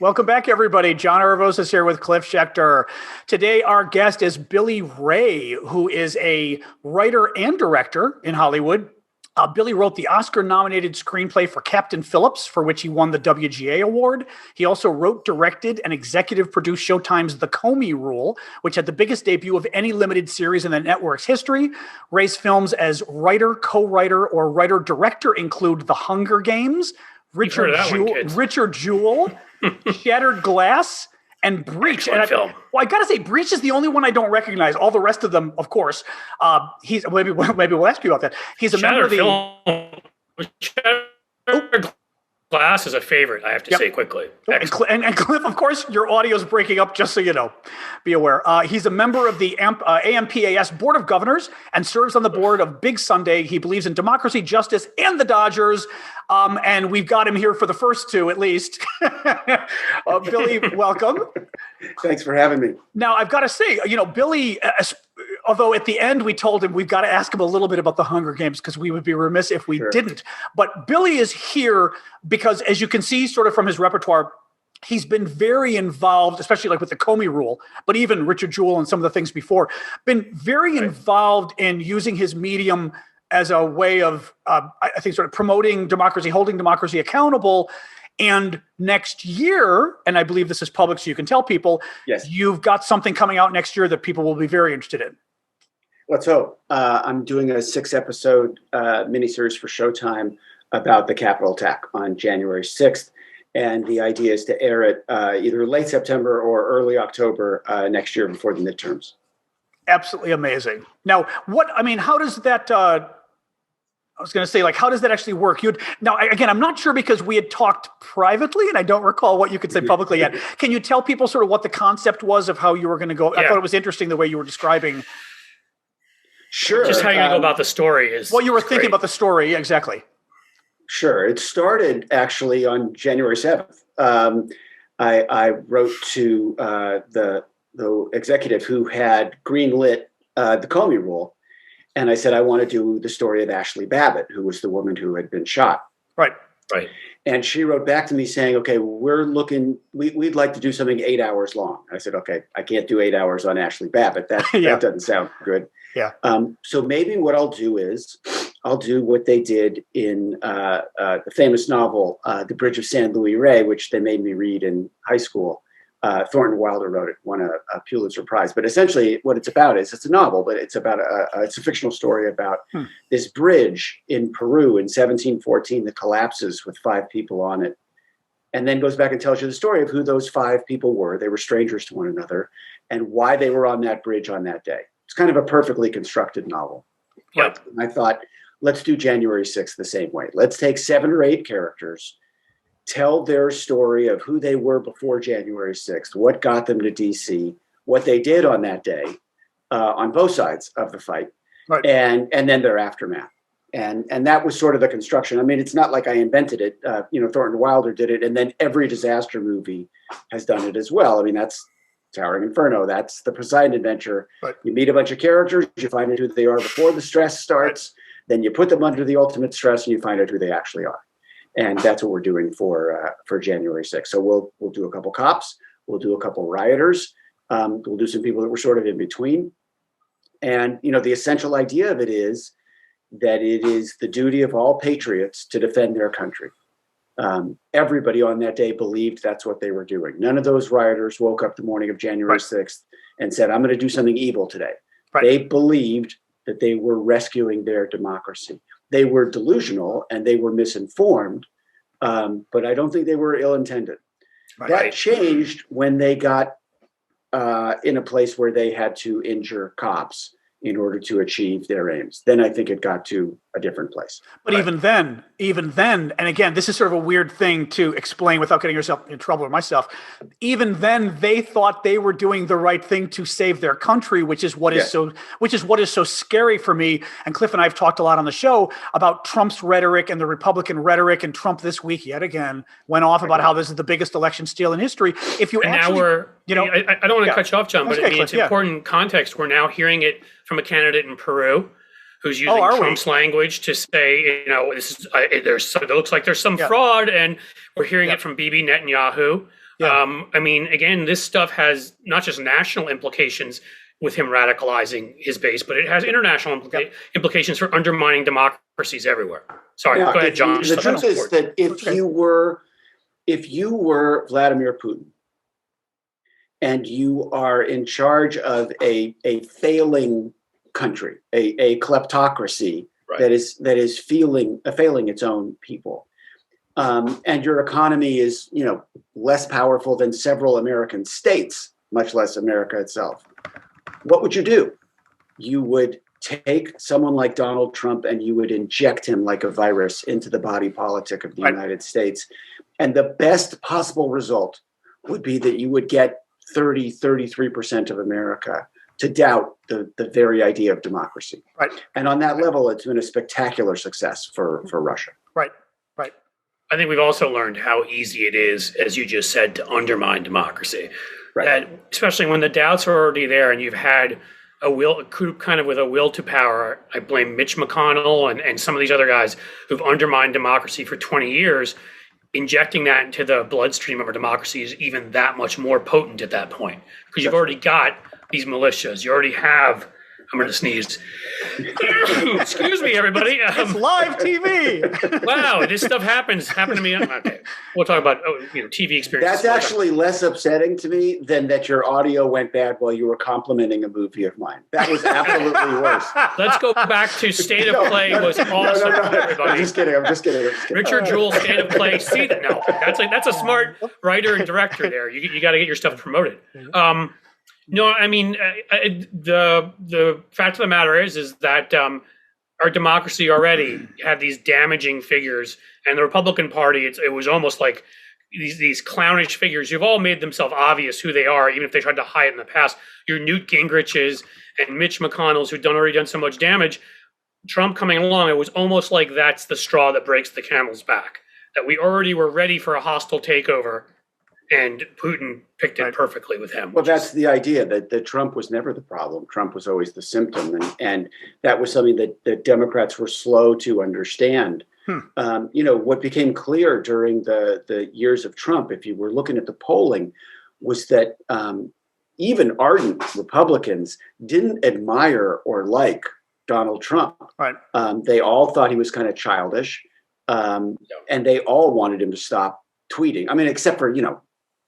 Welcome back, everybody. John Aravosis here with Cliff Schechter. Today, our guest is Billy Ray, who is a writer and director in Hollywood. Billy wrote the Oscar-nominated screenplay for Captain Phillips, for which he won the WGA Award. He also wrote, directed, and executive produced Showtime's The Comey Rule, which had the biggest debut of any limited series in the network's history. Ray's films as writer, co-writer, or writer-director include The Hunger Games, Richard Jewell, Shattered Glass, and Breach. And I gotta say, Breach is the only one I don't recognize. All the rest of them, of course. Maybe we'll ask you about that. He's a member of the Shattered Glass is a favorite, I have to say quickly. And Cliff, of course, your audio is breaking up, just so you know. Be aware. He's a member of the AMPAS Board of Governors and serves on the board of Big Sunday. He believes in democracy, justice, and the Dodgers. And we've got him here for the first two, at least. Billy, welcome. Thanks for having me. Now, I've got to say, Billy, although at the end we told him we've got to ask him a little bit about the Hunger Games because we would be remiss if we didn't. But Billy is here because, as you can see sort of from his repertoire, he's been very involved, especially like with the Comey Rule, but even Richard Jewell and some of the things before, been very involved in using his medium as a way of, I think, sort of promoting democracy, holding democracy accountable. And next year, and I believe this is public so you can tell people, you've got something coming out next year that people will be very interested in. Let's hope. I'm doing a 6-episode miniseries for Showtime about the Capitol attack on January 6th. And the idea is to air it either late September or early October next year before the midterms. Absolutely amazing. Now, how does that, I was going to say, how does that actually work? Again, I'm not sure because we had talked privately and I don't recall what you could say publicly yet. Can you tell people sort of what the concept was of how you were going to go? Yeah. I thought it was interesting the way you were describing. Sure. Just how you're going to go about the story is what you were thinking about the story. Exactly. Sure. It started actually on January 7th. I wrote to the executive who had greenlit the Comey Rule. And I said, I want to do the story of Ashley Babbitt, who was the woman who had been shot. Right. And she wrote back to me saying, okay, we'd like to do something 8 hours long. I said, okay, I can't do 8 hours on Ashley Babbitt. That doesn't sound good. Yeah. So maybe what I'll do is I'll do what they did in the famous novel, The Bridge of San Luis Rey, which they made me read in high school. Thornton Wilder wrote it, won a Pulitzer Prize. But essentially what it's about is it's a novel, but it's about it's a fictional story about this bridge in Peru in 1714 that collapses with 5 people on it. And then goes back and tells you the story of who those 5 people were. They were strangers to one another and why they were on that bridge on that day. It's kind of a perfectly constructed novel. Yep. And I thought, let's do January 6th the same way. Let's take 7 or 8 characters, tell their story of who they were before January 6th, what got them to DC, what they did on that day on both sides of the fight, and then their aftermath. And that was sort of the construction. I mean, it's not like I invented it. Thornton Wilder did it, and then every disaster movie has done it as well. I mean, that's Towering Inferno. That's the Poseidon Adventure. Right. You meet a bunch of characters, you find out who they are before the stress starts, then you put them under the ultimate stress, and you find out who they actually are. And that's what we're doing for January 6th. So we'll do a couple cops, we'll do a couple rioters, we'll do some people that were sort of in between. And the essential idea of it is that it is the duty of all patriots to defend their country. Everybody on that day believed that's what they were doing. None of those rioters woke up the morning of January 6th and said, I'm going to do something evil today. Right. They believed that they were rescuing their democracy. They were delusional and they were misinformed, but I don't think they were ill-intended. Right. That changed when they got in a place where they had to injure cops in order to achieve their aims. Then I think it got to a different place. But even then, and again, this is sort of a weird thing to explain without getting yourself in trouble or myself. Even then, they thought they were doing the right thing to save their country, which is what is so scary for me. And Cliff and I have talked a lot on the show about Trump's rhetoric and the Republican rhetoric. And Trump this week, yet again, went off about how this is the biggest election steal in history. If you I don't want to cut you off, John, but it's important context. We're now hearing it from a candidate in Peru who's using Trump's language to say, this is it looks like there's some fraud, and we're hearing it from Bibi Netanyahu, I mean, again, this stuff has not just national implications with him radicalizing his base, but it has international implications for undermining democracies everywhere. Sorry, go ahead, John. The truth is that if you were Vladimir Putin and you are in charge of a failing country, a kleptocracy that is failing its own people, and your economy is less powerful than several American states, much less America itself, what would you do? You would take someone like Donald Trump and you would inject him like a virus into the body politic of the United States. And the best possible result would be that you would get 33% of America to doubt the very idea of democracy. Right. And on that level, it's been a spectacular success for Russia. Right. I think we've also learned how easy it is, as you just said, to undermine democracy. Right. That, especially when the doubts are already there and you've had a group kind of with a will to power. I blame Mitch McConnell and some of these other guys who've undermined democracy for 20 years. Injecting that into the bloodstream of our democracy is even that much more potent at that point, because you've already got these militias. You already have, I'm going to sneeze. Excuse me, everybody. It's live TV. Wow, this stuff happened to me. Okay, we'll talk about TV experiences. That's actually less upsetting to me than that your audio went bad while you were complimenting a movie of mine. That was absolutely worse. Let's go back to State of Play was awesome. Everybody. I'm just kidding. Richard Jewell, State of Play. See that? No, that's a smart writer and director there. You got to get your stuff promoted. No, I mean, the fact of the matter is that our democracy already had these damaging figures, and the Republican Party, it was almost like these clownish figures. You've all made themselves obvious who they are, even if they tried to hide it in the past. Your Newt Gingriches and Mitch McConnells, who've already done so much damage. Trump coming along, it was almost like that's the straw that breaks the camel's back. That we already were ready for a hostile takeover. And Putin picked it perfectly with him. Well, that's the idea, that Trump was never the problem. Trump was always the symptom. And that was something that Democrats were slow to understand. What became clear during the years of Trump, if you were looking at the polling, was that even ardent Republicans didn't admire or like Donald Trump. Right. They all thought he was kind of childish. And they all wanted him to stop tweeting. I mean, except for,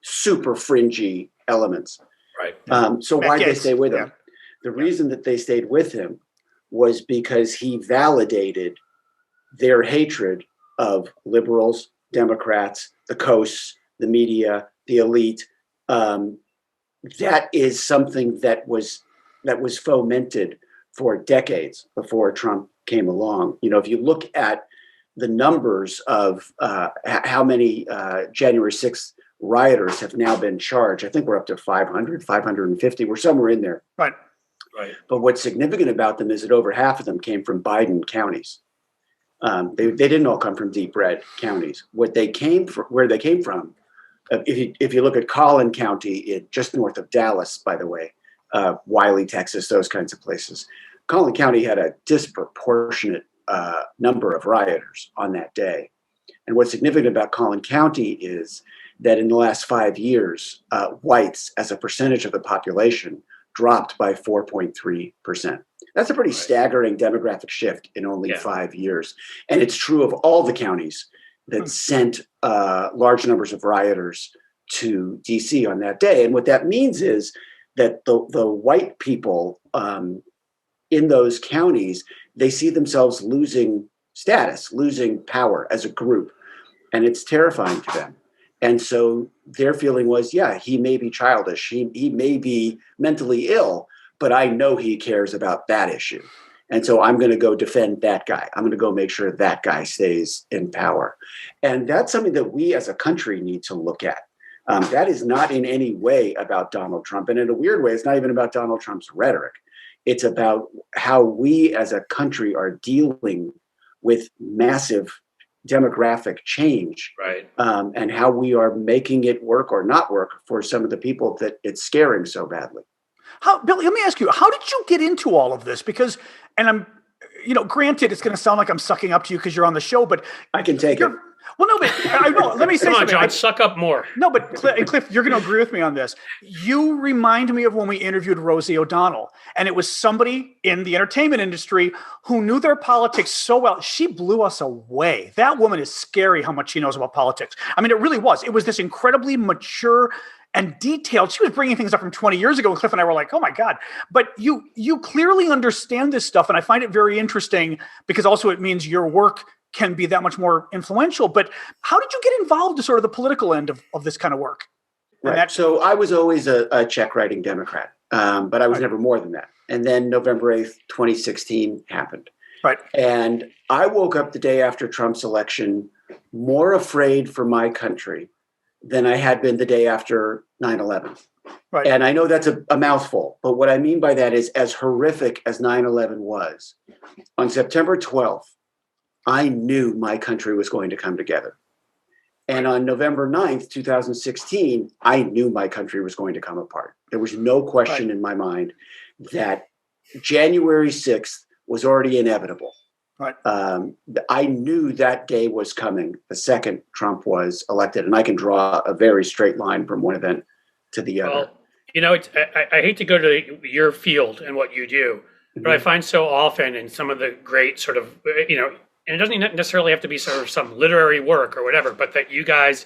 super fringy elements. Right. So why did they stay with him? The reason that they stayed with him was because he validated their hatred of liberals, Democrats, the coasts, the media, the elite. That is something that was fomented for decades before Trump came along. If you look at the numbers of how many January 6th rioters have now been charged. I think we're up to 500, 550. We're somewhere in there. Right. But what's significant about them is that over half of them came from Biden counties. They didn't all come from deep red counties. Where they came from, if you look at Collin County, just north of Dallas, by the way, Wiley, Texas, those kinds of places, Collin County had a disproportionate number of rioters on that day. And what's significant about Collin County is that in the last 5 years, whites as a percentage of the population dropped by 4.3%. That's a pretty staggering demographic shift in only 5 years. And it's true of all the counties that sent large numbers of rioters to DC on that day. And what that means is that the white people in those counties, they see themselves losing status, losing power as a group. And it's terrifying to them. And so their feeling was, he may be childish. He may be mentally ill, but I know he cares about that issue. And so I'm going to go defend that guy. I'm going to go make sure that guy stays in power. And that's something that we as a country need to look at. That is not in any way about Donald Trump. And in a weird way, it's not even about Donald Trump's rhetoric. It's about how we as a country are dealing with massive demographic change, and how we are making it work or not work for some of the people that it's scaring so badly. Billy, let me ask you, how did you get into all of this? Because, and I'm, granted, it's going to sound like I'm sucking up to you because you're on the show, but I can take it. Well, no, but no, let me say Come on, something. John, suck up more. No, but Cliff, you're going to agree with me on this. You remind me of when we interviewed Rosie O'Donnell, and it was somebody in the entertainment industry who knew their politics so well. She blew us away. That woman is scary how much she knows about politics. I mean, it really was. It was this incredibly mature and detailed. She was bringing things up from 20 years ago, and Cliff and I were like, oh my God. But you clearly understand this stuff, and I find it very interesting because also it means your work can be that much more influential. But how did you get involved in sort of the political end of this kind of work? Right. So I was always a check writing Democrat, but I was never more than that. And then November 8th, 2016 happened. Right. And I woke up the day after Trump's election more afraid for my country than I had been the day after 9/11. Right. And I know that's a mouthful, but what I mean by that is as horrific as 9/11 was, on September 12th, I knew my country was going to come together. And on November 9th, 2016, I knew my country was going to come apart. There was no question in my mind that January 6th was already inevitable. Right. I knew that day was coming the second Trump was elected. And I can draw a very straight line from one event to the other. Well, you know, I hate to go to your field and what you do, but I find so often in some of the great sort of, and it doesn't necessarily have to be sort of some literary work or whatever, but that you guys,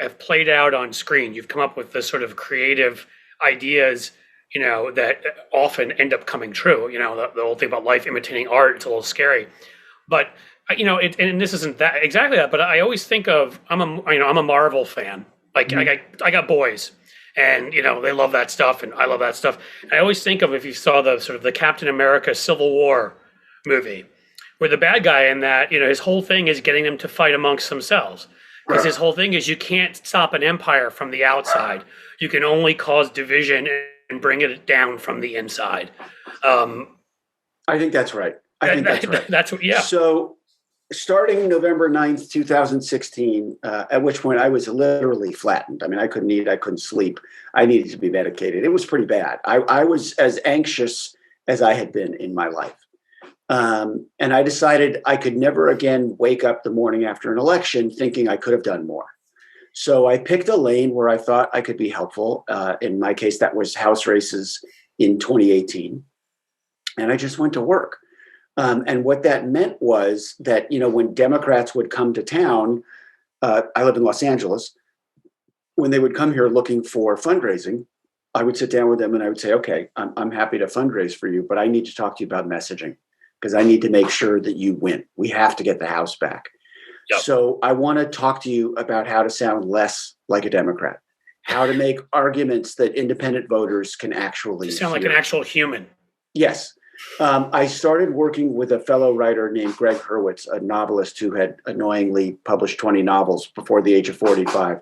have played out on screen. You've come up with this sort of creative ideas, that often end up coming true. The whole thing about life imitating art, it's a little scary. But, and this isn't that exactly that, but I always think of, I'm a Marvel fan. Like I got boys and, they love that stuff and I love that stuff. I always think of, if you saw the sort of the Captain America Civil War movie, where the bad guy in that, his whole thing is getting them to fight amongst themselves. Because his whole thing is you can't stop an empire from the outside. You can only cause division and bring it down from the inside. I think that's right. That's what, yeah. So starting November 9th, 2016, at which point I was literally flattened. I mean, I couldn't eat, I couldn't sleep. I needed to be medicated. It was pretty bad. I was as anxious as I had been in my life. And I decided I could never again wake up the morning after an election thinking I could have done more. So I picked a lane where I thought I could be helpful. In my case, that was House races in 2018. And I just went to work. And what that meant was that, when Democrats would come to town, I live in Los Angeles, when they would come here looking for fundraising, I would sit down with them and I would say, okay, I'm happy to fundraise for you, but I need to talk to you about messaging. Because I need to make sure that you win. We have to get the House back. Yep. So I want to talk to you about how to sound less like a Democrat, how to make arguments that independent voters can actually sound like an actual human. Yes. I started working with a fellow writer named Greg Hurwitz, a novelist who had annoyingly published 20 novels before the age of 45.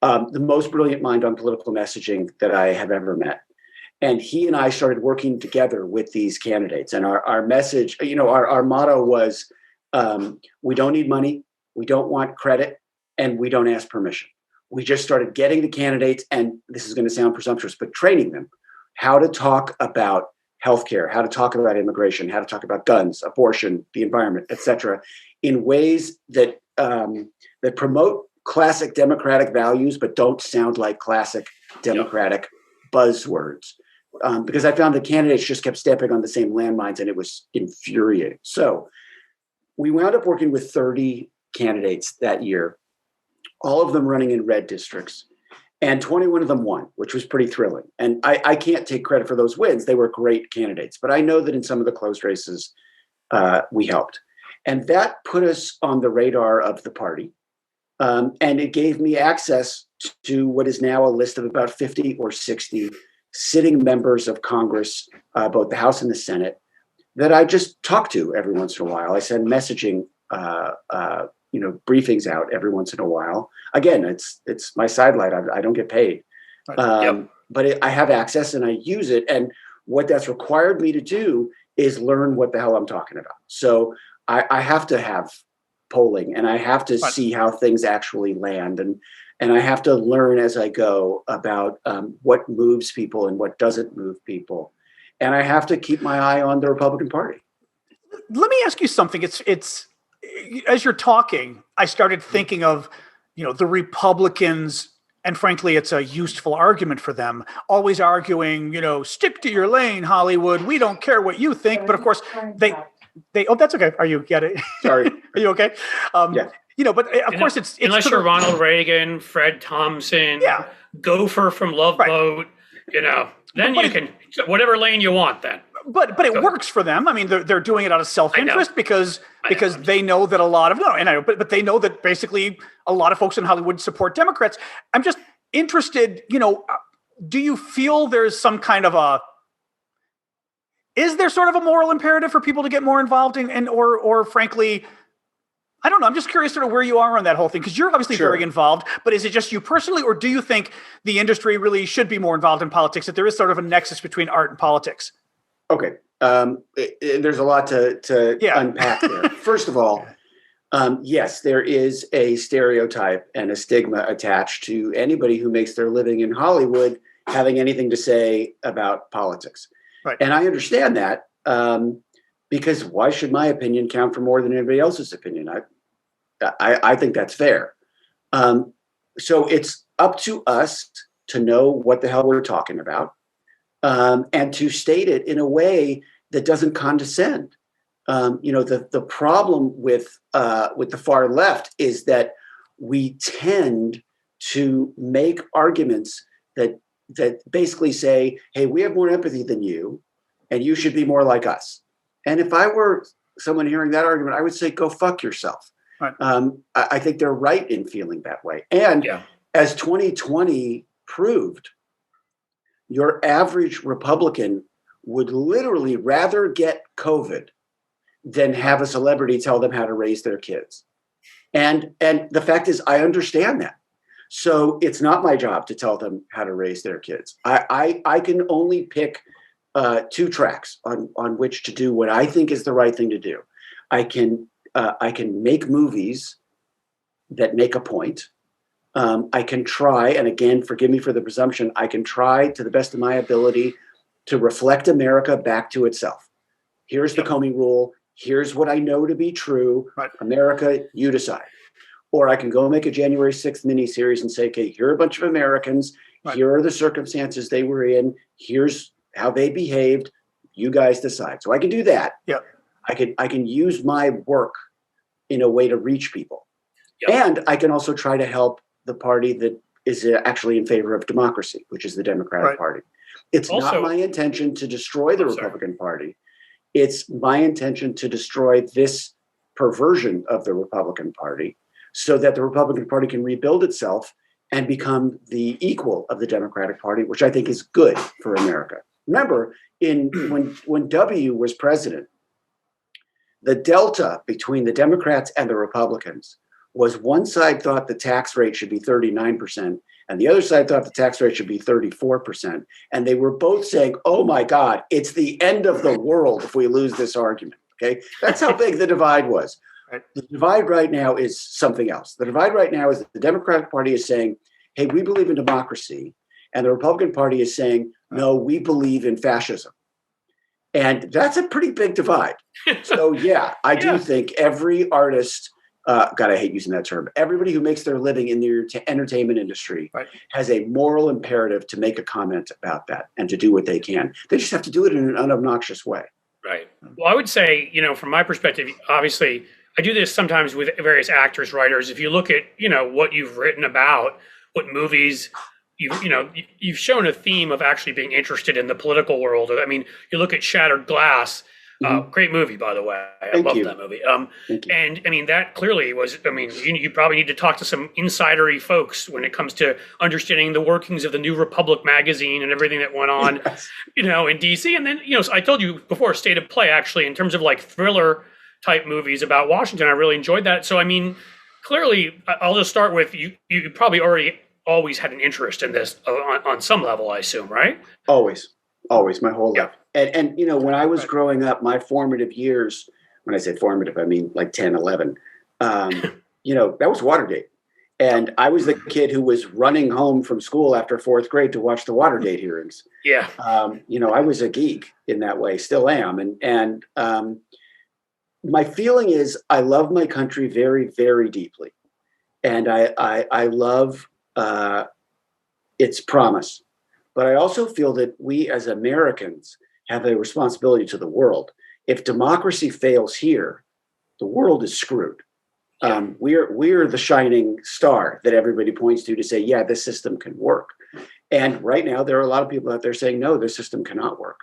The most brilliant mind on political messaging that I have ever met. And he and I started working together with these candidates. And our message, our motto was, we don't need money, we don't want credit, and we don't ask permission. We just started getting the candidates, and this is going to sound presumptuous, but training them how to talk about healthcare, how to talk about immigration, how to talk about guns, abortion, the environment, et cetera, in ways that that promote classic democratic values, but don't sound like classic democratic buzzwords. Because I found the candidates just kept stepping on the same landmines and it was infuriating. So we wound up working with 30 candidates that year, all of them running in red districts. And 21 of them won, which was pretty thrilling. And I can't take credit for those wins. They were great candidates. But I know that in some of the close races, we helped. And that put us on the radar of the party. And it gave me access to what is now a list of about 50 or 60 sitting members of Congress, both the House and the Senate, that I just talk to every once in a while. I send messaging, briefings out every once in a while. Again, it's my sidelight. I don't get paid, but I have access and I use it. And what that's required me to do is learn what the hell I'm talking about. So I have to have polling and I have to see how things actually land. And I have to learn as I go about what moves people and what doesn't move people. And I have to keep my eye on the Republican Party. Let me ask you something. It's as you're talking, I started thinking of, the Republicans, and frankly, it's a useful argument for them, always arguing, stick to your lane, Hollywood. We don't care what you think. But of course, they oh, that's okay. Are you get it? Sorry. Are you okay? Yeah. But of course, it's unless you're Ronald Reagan, Fred Thompson, Gopher from Love Boat, then you can whatever lane you want. Then, but it works for them. I mean, they're doing it out of self-interest because they know that a lot of but they know that basically a lot of folks in Hollywood support Democrats. I'm just interested. Do you feel there's some kind of is there sort of a moral imperative for people to get more involved or frankly, I don't know. I'm just curious sort of where you are on that whole thing, because you're obviously very involved, but is it just you personally, or do you think the industry really should be more involved in politics, that there is sort of a nexus between art and politics? Okay. There's a lot to unpack there. First of all, yes, there is a stereotype and a stigma attached to anybody who makes their living in Hollywood having anything to say about politics. Right. And I understand that. Because why should my opinion count for more than anybody else's opinion? I think that's fair. So it's up to us to know what the hell we're talking about, and to state it in a way that doesn't condescend. The problem with the far left is that we tend to make arguments that basically say, "Hey, we have more empathy than you, and you should be more like us." And if I were someone hearing that argument, I would say, go fuck yourself. Right. I think they're right in feeling that way. And as 2020 proved, your average Republican would literally rather get COVID than have a celebrity tell them how to raise their kids. And the fact is, I understand that. So it's not my job to tell them how to raise their kids. I can only pick two tracks on which to do what I think is the right thing to do. I can make movies that make a point. I can try, and again, forgive me for the presumption, I can try to the best of my ability to reflect America back to itself. Here's the Comey Rule. Here's what I know to be true. Right. America, you decide. Or I can go make a January 6th miniseries and say, okay, here are a bunch of Americans. Right. Here are the circumstances they were in. Here's how they behaved. You guys decide. So I can do that. Yeah. I can use my work in a way to reach people. Yep. And I can also try to help the party that is actually in favor of democracy, which is the Democratic Party. It's also not my intention to destroy the Republican Party. It's my intention to destroy this perversion of the Republican Party so that the Republican Party can rebuild itself and become the equal of the Democratic Party, which I think is good for America. Remember, when W was president, the delta between the Democrats and the Republicans was one side thought the tax rate should be 39%, and the other side thought the tax rate should be 34%. And they were both saying, oh my God, it's the end of the world if we lose this argument. Okay, that's how big the divide was. Right. The divide right now is something else. The divide right now is that the Democratic Party is saying, hey, we believe in democracy. And the Republican Party is saying, no, we believe in fascism. And that's a pretty big divide. So, yeah, I do think every artist, God, I hate using that term, everybody who makes their living in the entertainment industry has a moral imperative to make a comment about that and to do what they can. They just have to do it in an unobnoxious way. Right. Well, I would say, from my perspective, obviously, I do this sometimes with various actors, writers. If you look at, what you've written about, what movies, you've shown a theme of actually being interested in the political world. I mean, you look at Shattered Glass, great movie, by the way. I love that movie. And I mean, that clearly was, you probably need to talk to some insidery folks when it comes to understanding the workings of the New Republic magazine and everything that went on, in DC. And then, so I told you before, State of Play, actually, in terms of like thriller type movies about Washington, I really enjoyed that. So, I mean, clearly, I'll just start with you probably always had an interest in this on some level, I assume, right? Always, my whole life. And when I was growing up, my formative years, when I say formative, I mean like 10, 11, that was Watergate. And I was the kid who was running home from school after fourth grade to watch the Watergate hearings. Yeah. I was a geek in that way, still am. And my feeling is I love my country very, very deeply. And I love its promise. But I also feel that we as Americans have a responsibility to the world. If democracy fails here, the world is screwed. We're the shining star that everybody points to say, yeah, this system can work. And right now, there are a lot of people out there saying, no, this system cannot work.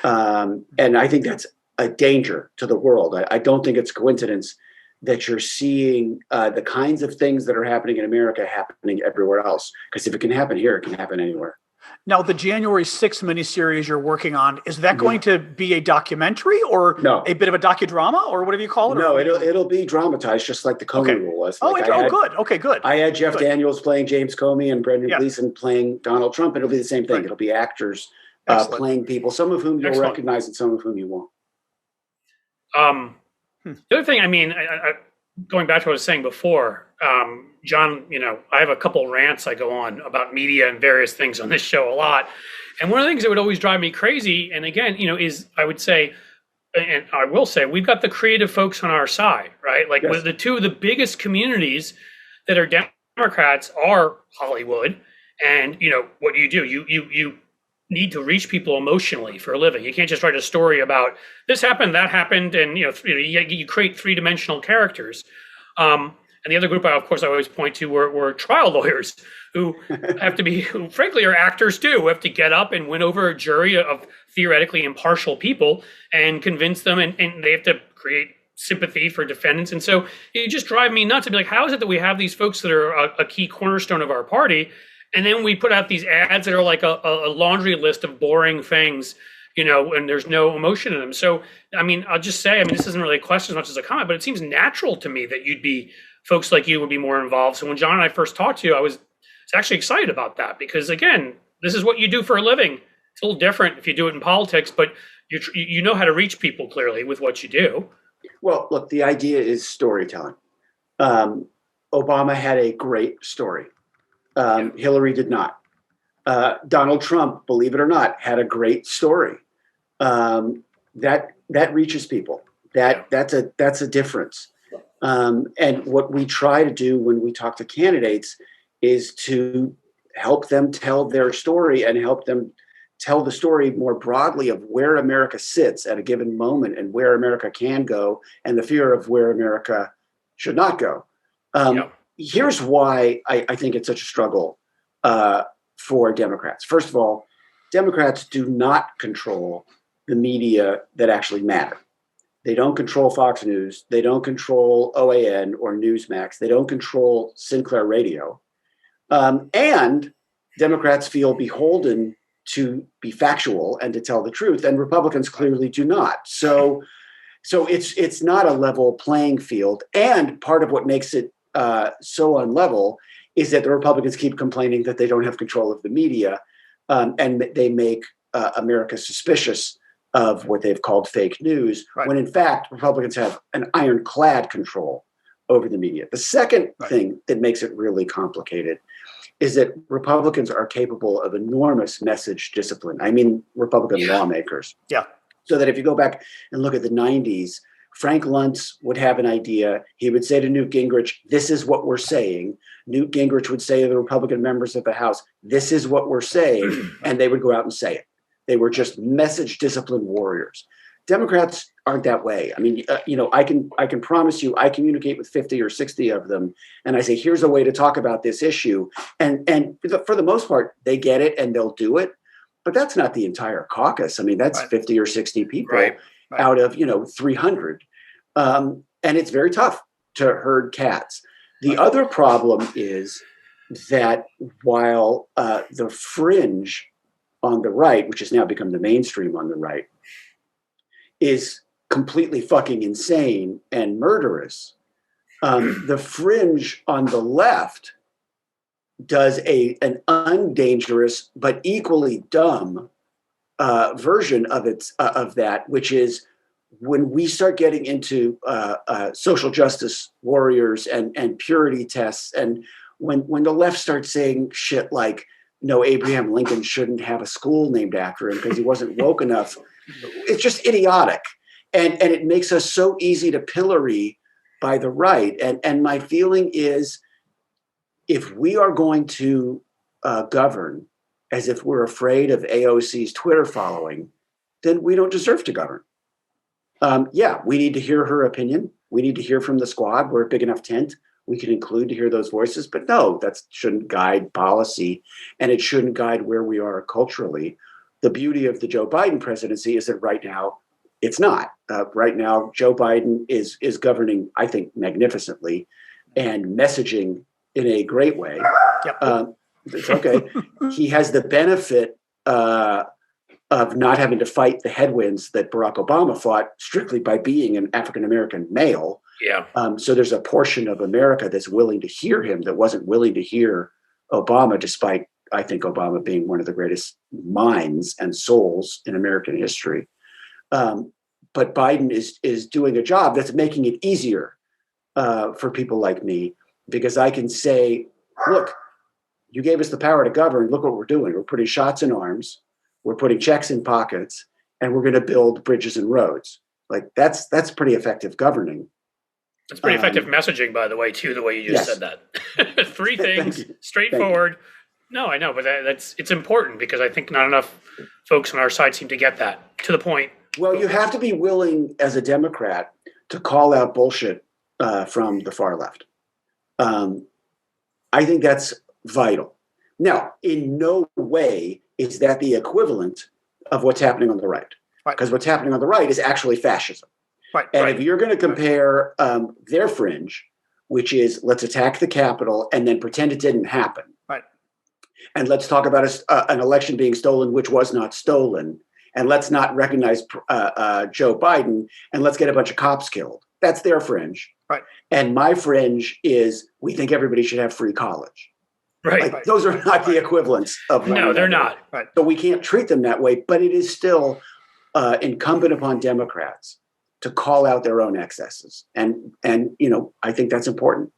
And I think that's a danger to the world. I don't think it's coincidence that you're seeing the kinds of things that are happening in America happening everywhere else. Because if it can happen here, it can happen anywhere. Now, the January 6th miniseries you're working on, is that going to be a documentary or a bit of a docudrama or whatever you call it? No, it'll be dramatized just like the Comey Rule was. Good. Okay, good. I had Jeff Daniels playing James Comey and Brendan Gleeson playing Donald Trump. It'll be the same thing. Right. It'll be actors playing people, some of whom you'll recognize and some of whom you won't. The other thing, I mean, going back to what I was saying before, John, I have a couple rants I go on about media and various things on this show a lot. And one of the things that would always drive me crazy, and again, is I would say, and I will say, we've got the creative folks on our side, right? Like with the two of the biggest communities that are Democrats are Hollywood. And, what do? You need to reach people emotionally for a living. You can't just write a story about this happened, that happened, and you create three-dimensional characters. And the other group, of course, I always point to were trial lawyers who have to be, who frankly are actors too, who have to get up and win over a jury of theoretically impartial people and convince them, and they have to create sympathy for defendants. And so it just drives me nuts to be like, how is it that we have these folks that are a key cornerstone of our party, and then we put out these ads that are like a laundry list of boring things, and there's no emotion in them. So, I mean, I'll just say, this isn't really a question as much as a comment, but it seems natural to me that folks like you would be more involved. So when John and I first talked to you, I was actually excited about that because, again, this is what you do for a living. It's a little different if you do it in politics, but you know how to reach people clearly with what you do. Well, look, the idea is storytelling. Obama had a great story. Hillary did not. Donald Trump, believe it or not, had a great story. That reaches people. That's a difference. And what we try to do when we talk to candidates is to help them tell their story and help them tell the story more broadly of where America sits at a given moment and where America can go and the fear of where America should not go. Here's why I think it's such a struggle for Democrats. First of all, Democrats do not control the media that actually matter. They don't control Fox News. They don't control OAN or Newsmax. They don't control Sinclair Radio. And Democrats feel beholden to be factual and to tell the truth, and Republicans clearly do not. So it's not a level playing field. And part of what makes it so unlevel is that the Republicans keep complaining that they don't have control of the media, and they make America suspicious of what they've called fake news, when in fact Republicans have an ironclad control over the media. The second thing that makes it really complicated is that Republicans are capable of enormous message discipline. I mean, Republican lawmakers. Yeah. So that if you go back and look at the 90s, Frank Luntz would have an idea. He would say to Newt Gingrich, this is what we're saying. Newt Gingrich would say to the Republican members of the House, this is what we're saying. And they would go out and say it. They were just message discipline warriors. Democrats aren't that way. I mean, I can promise you, I communicate with 50 or 60 of them, and I say, here's a way to talk about this issue. And for the most part, they get it and they'll do it. But that's not the entire caucus. I mean, that's 50 or 60 people out of 300. And it's very tough to herd cats. The other problem is that while the fringe on the right, which has now become the mainstream on the right, is completely fucking insane and murderous, the fringe on the left does an undangerous but equally dumb version of that, which is when we start getting into social justice warriors and purity tests, and when the left starts saying shit like, no, Abraham Lincoln shouldn't have a school named after him because he wasn't woke enough. It's just idiotic. And it makes us so easy to pillory by the right. And my feeling is, if we are going to govern as if we're afraid of AOC's Twitter following, then we don't deserve to govern. Yeah, we need to hear her opinion. We need to hear from the squad. We're a big enough tent. We can include to hear those voices. But no, that shouldn't guide policy, and it shouldn't guide where we are culturally. The beauty of the Joe Biden presidency is that right now it's not. Right now, Joe Biden is governing, I think, magnificently and messaging in a great way. Yep. It's okay. He has the benefit of not having to fight the headwinds that Barack Obama fought strictly by being an African-American male. Yeah. So there's a portion of America that's willing to hear him that wasn't willing to hear Obama, despite, I think, Obama being one of the greatest minds and souls in American history. But Biden is doing a job that's making it easier for people like me, because I can say, look, you gave us the power to govern. Look what we're doing. We're putting shots in arms. We're putting checks in pockets, and we're going to build bridges and roads. Like that's pretty effective governing. It's pretty effective messaging, by the way, too, the way you just said that. Three things, straightforward. No, I know, but it's important, because I think not enough folks on our side seem to get that to the point. Well, you have to be willing as a Democrat to call out bullshit from the far left. I think that's vital. Now, in no way is that the equivalent of what's happening on the right. Because what's happening on the right is actually fascism. And if you're going to compare their fringe, which is let's attack the Capitol and then pretend it didn't happen. And let's talk about an election being stolen, which was not stolen. And let's not recognize Joe Biden, and let's get a bunch of cops killed. That's their fringe. And my fringe is we think everybody should have free college. Those are not the equivalents of no, they're not. So we can't treat them that way, but it is still incumbent upon Democrats to call out their own excesses. And I think that's important.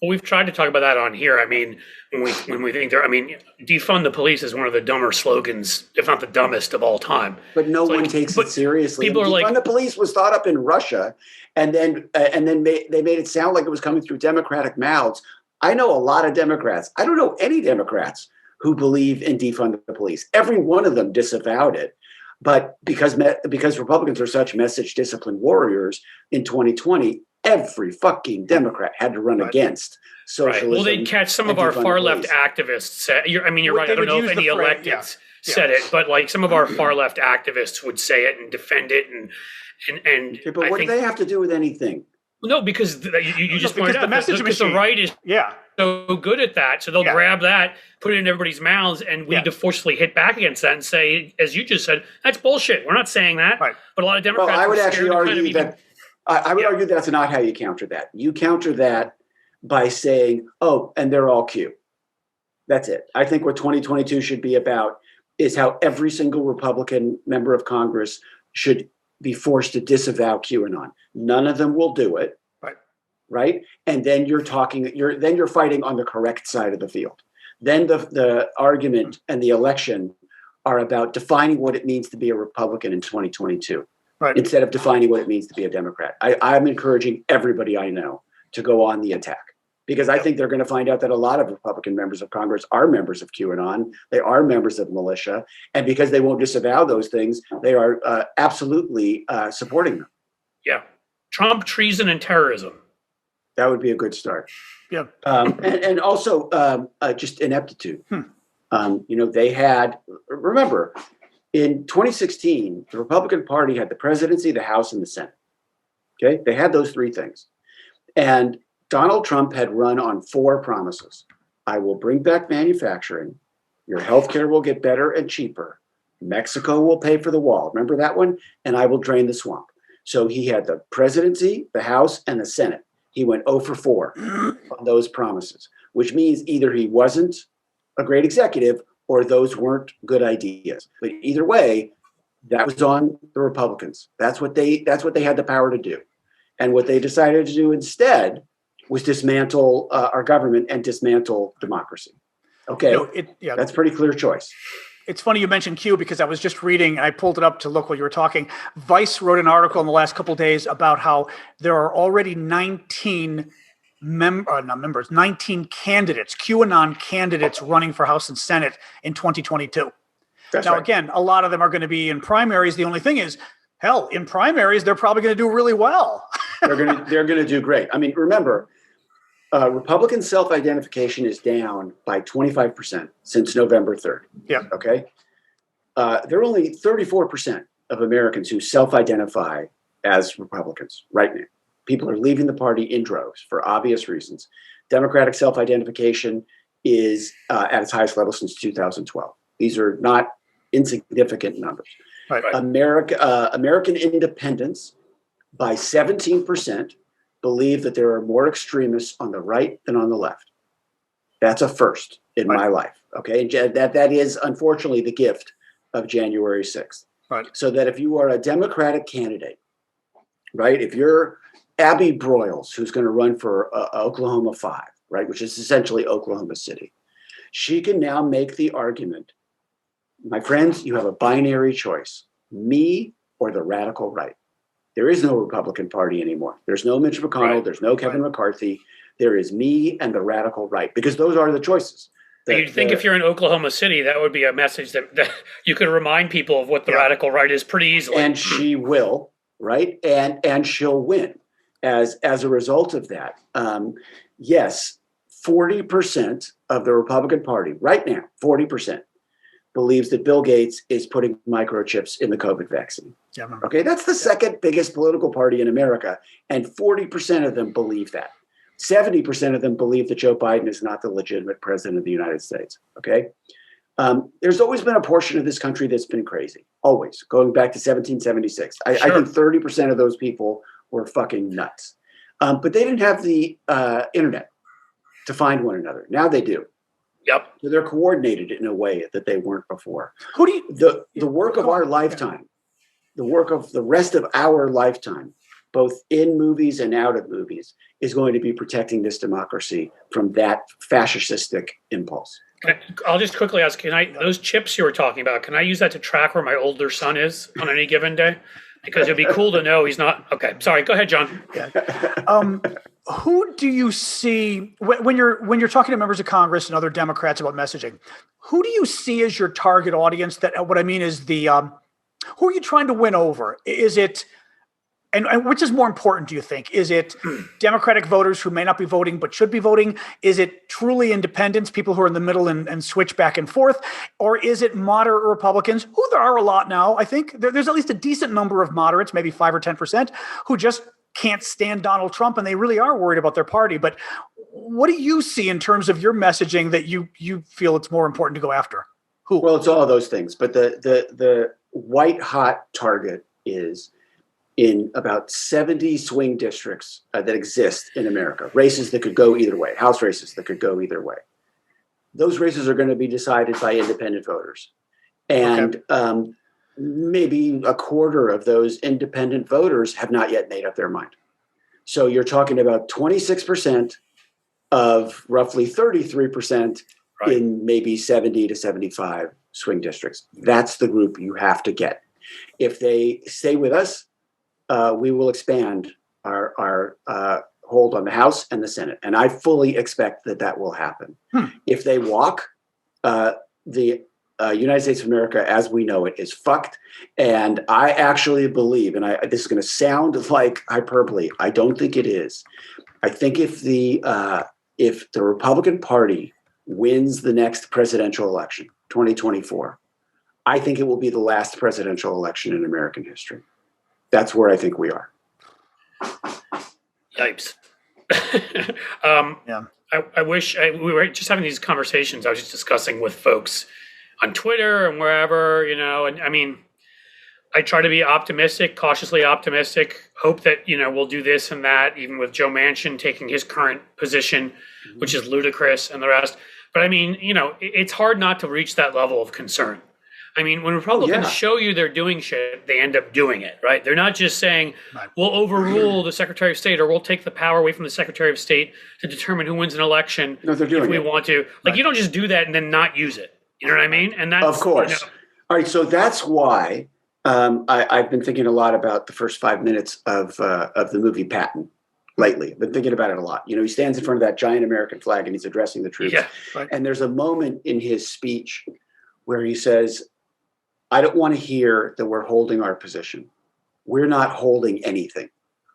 Well, we've tried to talk about that on here. I mean, when we think defund the police is one of the dumber slogans, if not the dumbest of all time. But no one takes it seriously. People are defund the police was thought up in Russia, and then they made it sound like it was coming through Democratic mouths. I know a lot of Democrats. I don't know any Democrats who believe in defund the police. Every one of them disavowed it. But because Republicans are such message discipline warriors in 2020, every fucking Democrat had to run against socialism. Well, they'd catch some of our far left activists. You're right. I don't know if any electeds said it, but like some of our far left activists would say it and defend it. And but what do they have to do with anything? No, because you just pointed out the message machine. The right is so good at that, so they'll grab that, put it in everybody's mouths, and we need to forcefully hit back against that and say, as you just said, that's bullshit. We're not saying that, but a lot of Democrats. Well, I would actually argue that. I would argue that's not how you counter that. You counter that by saying, "Oh, and they're all Q." That's it. I think what 2022 should be about is how every single Republican member of Congress should be forced to disavow QAnon. None of them will do it. Right. And then you're fighting on the correct side of the field. Then the argument and the election are about defining what it means to be a Republican in 2022, instead of defining what it means to be a Democrat. I'm encouraging everybody I know to go on the attack, because I think they're going to find out that a lot of Republican members of Congress are members of QAnon. They are members of militia. And because they won't disavow those things, they are absolutely supporting them. Yeah. Trump, treason, and terrorism. That would be a good start. Yeah. And also just ineptitude. They had, remember, in 2016, the Republican Party had the presidency, the House, and the Senate. Okay. They had those three things. And Donald Trump had run on 4 promises. I will bring back manufacturing. Your healthcare will get better and cheaper. Mexico will pay for the wall. Remember that one? And I will drain the swamp. So he had the presidency, the House, and the Senate. He went 0 for 4 on those promises, which means either he wasn't a great executive or those weren't good ideas. But either way, that was on the Republicans. That's what they had the power to do. And what they decided to do instead was dismantle our government and dismantle democracy. Okay, that's a pretty clear choice. It's funny you mentioned Q because I was just reading, I pulled it up to look while you were talking. Vice wrote an article in the last couple of days about how there are already 19 19 candidates, QAnon candidates running for House and Senate in 2022. That's now, right. again, a lot of them are going to be in primaries. The only thing is, hell, in primaries, they're probably going to do really well. They're going to do great. I mean, remember, Republican self-identification is down by 25% since November 3rd. Yeah. Okay. There are only 34% of Americans who self-identify as Republicans right now. People are leaving the party in droves for obvious reasons. Democratic self-identification is at its highest level since 2012. These are not insignificant numbers. Right. American independents by 17% believe that there are more extremists on the right than on the left. That's a first in my life. Okay. And that is unfortunately the gift of January 6th. Right. So that if you are a Democratic candidate, right, if you're Abby Broyles, who's going to run for Oklahoma 5, right, which is essentially Oklahoma City, she can now make the argument, my friends, you have a binary choice, me or the radical right. There is no Republican Party anymore. There's no Mitch McConnell. Right. There's no Kevin McCarthy. There is me and the radical right, because those are the choices. You'd think if you're in Oklahoma City, that would be a message that you could remind people of what the radical right is pretty easily. And she will, right? And she'll win as a result of that. Yes, 40% of the Republican Party right now, 40%, believes that Bill Gates is putting microchips in the COVID vaccine. Yeah, I remember. Okay, that's the second biggest political party in America, and 40% of them believe that. 70% of them believe that Joe Biden is not the legitimate president of the United States. Okay, there's always been a portion of this country that's been crazy, always, going back to 1776. I think 30% of those people were fucking nuts, but they didn't have the internet to find one another. Now they do. Yep. So they're coordinated in a way that they weren't before. Who do you? The work of our lifetime, the work of the rest of our lifetime, both in movies and out of movies, is going to be protecting this democracy from that fascistic impulse. I'll just quickly ask, those chips you were talking about, can I use that to track where my older son is on any given day? Because it'd be cool to know he's not. Okay, sorry. Go ahead, John. Who do you see when you're talking to members of Congress and other Democrats about messaging? Who do you see as your target audience? That what I mean is who are you trying to win over? Is it and which is more important? Do you think? Is it Democratic voters who may not be voting but should be voting? Is it truly independents, people who are in the middle and switch back and forth, or is it moderate Republicans? Who there are a lot now. I think there's at least a decent number of moderates, maybe 5 or 10%, who just can't stand Donald Trump and they really are worried about their party. But what do you see in terms of your messaging that you feel it's more important to go after? Who? Well, it's all of those things, but the white hot target is in about 70 swing districts that exist in America, races that could go either way, House races that could go either way. Those races are going to be decided by independent voters. And maybe a quarter of those independent voters have not yet made up their mind. So you're talking about 26% of roughly 33% in maybe 70 to 75 swing districts. That's the group you have to get. If they stay with us, we will expand our hold on the House and the Senate. And I fully expect that will happen. If they walk, the United States of America, as we know it, is fucked. And I actually believe, and this is going to sound like hyperbole, I don't think it is. I think if the Republican Party wins the next presidential election, 2024, I think it will be the last presidential election in American history. That's where I think we are. Yipes. I wish we were just having these conversations. I was just discussing with folks on Twitter and wherever, and I mean, I try to be optimistic, cautiously optimistic, hope that, we'll do this and that, even with Joe Manchin taking his current position, which is ludicrous and the rest. But I mean, it's hard not to reach that level of concern. I mean, when Republicans show you they're doing shit, they end up doing it, right? They're not just saying, we'll overrule the Secretary of State or we'll take the power away from the Secretary of State to determine who wins an election if we want to. Like, you don't just do that and then not use it. You know what I mean? And that's, of course. All right. So that's why I've been thinking a lot about the first 5 minutes of the movie Patton lately. I've been thinking about it a lot. He stands in front of that giant American flag and he's addressing the troops. Yeah, right. And there's a moment in his speech where he says, I don't want to hear that we're holding our position. We're not holding anything.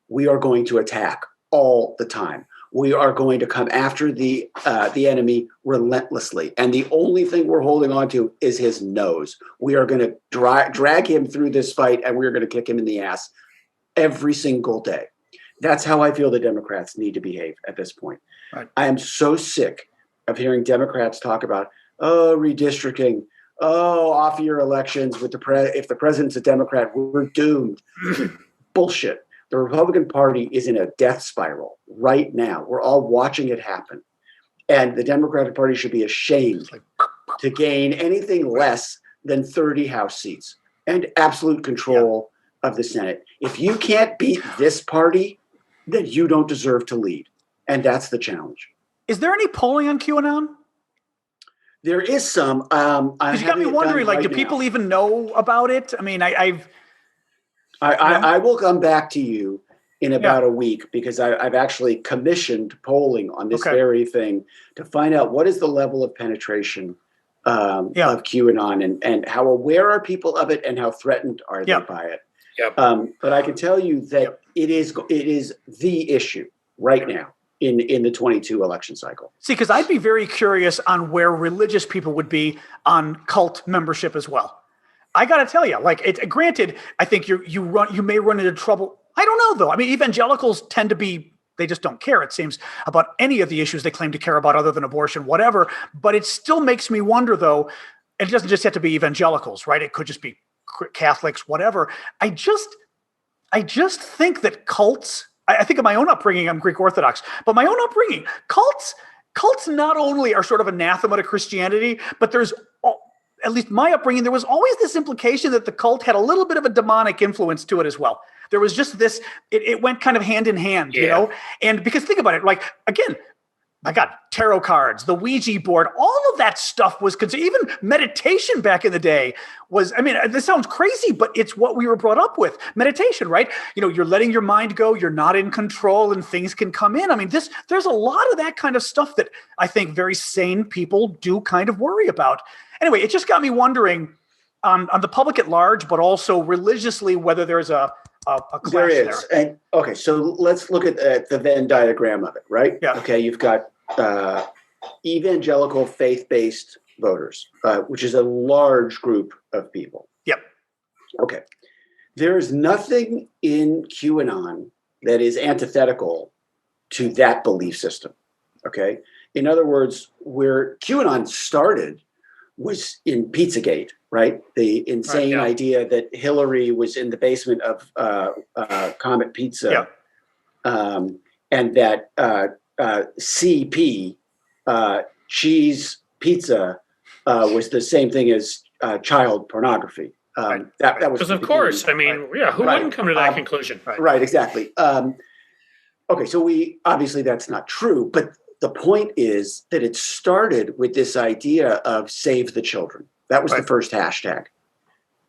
We are going to attack all the time. We are going to come after the enemy relentlessly. And the only thing we're holding on to is his nose. We are going to drag him through this fight, and we're going to kick him in the ass every single day. That's how I feel the Democrats need to behave at this point. Right. I am so sick of hearing Democrats talk about, redistricting, off year elections with if the president's a Democrat, we're doomed. Bullshit. The Republican Party is in a death spiral right now. We're all watching it happen. And the Democratic Party should be ashamed to gain anything less than 30 House seats and absolute control of the Senate. If you can't beat this party, then you don't deserve to lead. And that's the challenge. Is there any polling on QAnon? There is some. Because you got me wondering, do people even know about it? I mean, I will come back to you in about a week because I've actually commissioned polling on this very thing to find out what is the level of penetration of QAnon and how aware are people of it and how threatened are they by it. Yep. But I can tell you that it is the issue right now in the 22 election cycle. See, because I'd be very curious on where religious people would be on cult membership as well. I got to tell you, granted, I think you may run into trouble. I don't know, though. I mean, evangelicals tend to be, they just don't care, it seems, about any of the issues they claim to care about other than abortion, whatever. But it still makes me wonder, though, and it doesn't just have to be evangelicals, right? It could just be Catholics, whatever. I just think that cults, I think of my own upbringing, I'm Greek Orthodox, but my own upbringing, cults not only are sort of anathema to Christianity, but there's, at least my upbringing, there was always this implication that the cult had a little bit of a demonic influence to it as well. There was just this, it went kind of hand in hand, you know? And because think about it, again, I got tarot cards, the Ouija board, all of that stuff was considered, even meditation back in the day was, I mean, this sounds crazy, but it's what we were brought up with. Meditation, right? You're letting your mind go, you're not in control and things can come in. I mean, there's a lot of that kind of stuff that I think very sane people do kind of worry about. Anyway, it just got me wondering on the public at large, but also religiously, whether there's a clash there is. there. And okay, so let's look at the Venn diagram of it, right? Yeah. Okay, you've got evangelical faith-based voters, which is a large group of people. Yep. Okay. There is nothing in QAnon that is antithetical to that belief system. Okay. In other words, where QAnon started was in Pizzagate, right? The insane idea that Hillary was in the basement of Comet Pizza, and that CP, cheese pizza, was the same thing as child pornography. That was because, of course, I mean, who wouldn't come to that conclusion? Right, exactly. Okay, so obviously that's not true, but the point is that it started with this idea of save the children. That was the first hashtag.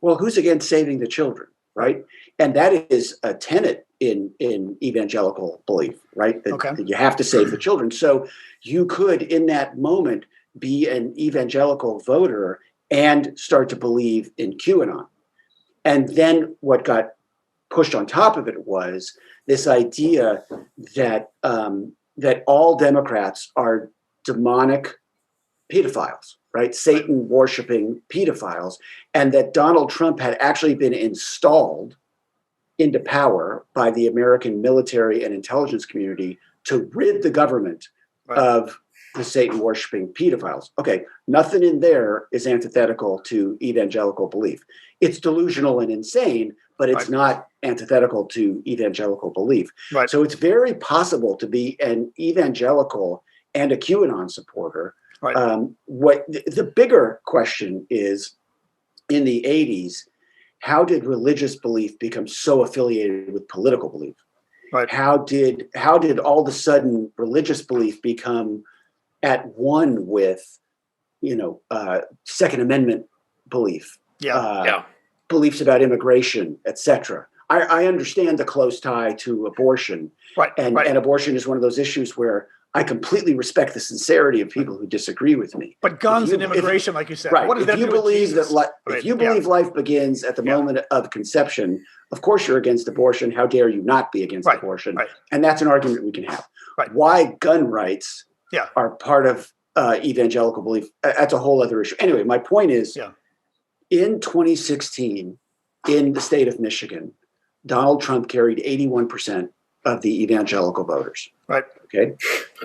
Well, who's against saving the children, right? And that is a tenet in evangelical belief, right? That you have to save the children. So you could, in that moment, be an evangelical voter and start to believe in QAnon. And then what got pushed on top of it was this idea that that all Democrats are demonic pedophiles, right? Satan worshiping pedophiles, and that Donald Trump had actually been installed into power by the American military and intelligence community to rid the government of the Satan worshiping pedophiles. Okay, nothing in there is antithetical to evangelical belief. It's delusional and insane, but it's not antithetical to evangelical belief. Right. So it's very possible to be an evangelical and a QAnon supporter. Right. What the bigger question is, in the 80s, how did religious belief become so affiliated with political belief? Right. How did all of a sudden religious belief become at one with Second Amendment belief, Yeah. beliefs about immigration, etc. I understand the close tie to abortion, and abortion is one of those issues where I completely respect the sincerity of people who disagree with me. But guns and immigration, like you said, right? What does if you believe if you believe life begins at the moment of conception, of course you're against abortion. How dare you not be against abortion? And that's an argument we can have. Why gun rights are part of evangelical belief? That's a whole other issue. Anyway, my point is, in 2016, in the state of Michigan, Donald Trump carried 81% of the evangelical voters. Right. Okay.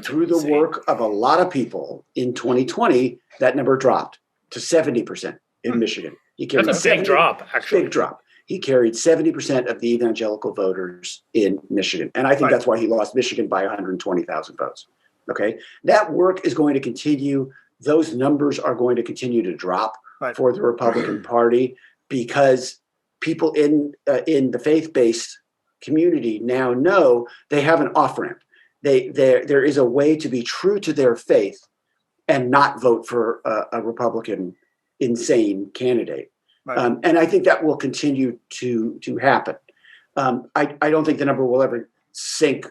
Through the work of a lot of people in 2020, that number dropped to 70% in Michigan. That's a big drop, actually. Big drop. He carried 70% of the evangelical voters in Michigan. And I think that's why he lost Michigan by 120,000 votes. Okay. That work is going to continue. Those numbers are going to continue to drop for the Republican Party because people in the faith-based community now know they have an off-ramp. There is a way to be true to their faith and not vote for a Republican insane candidate. And I think that will continue to happen. I don't think the number will ever sink,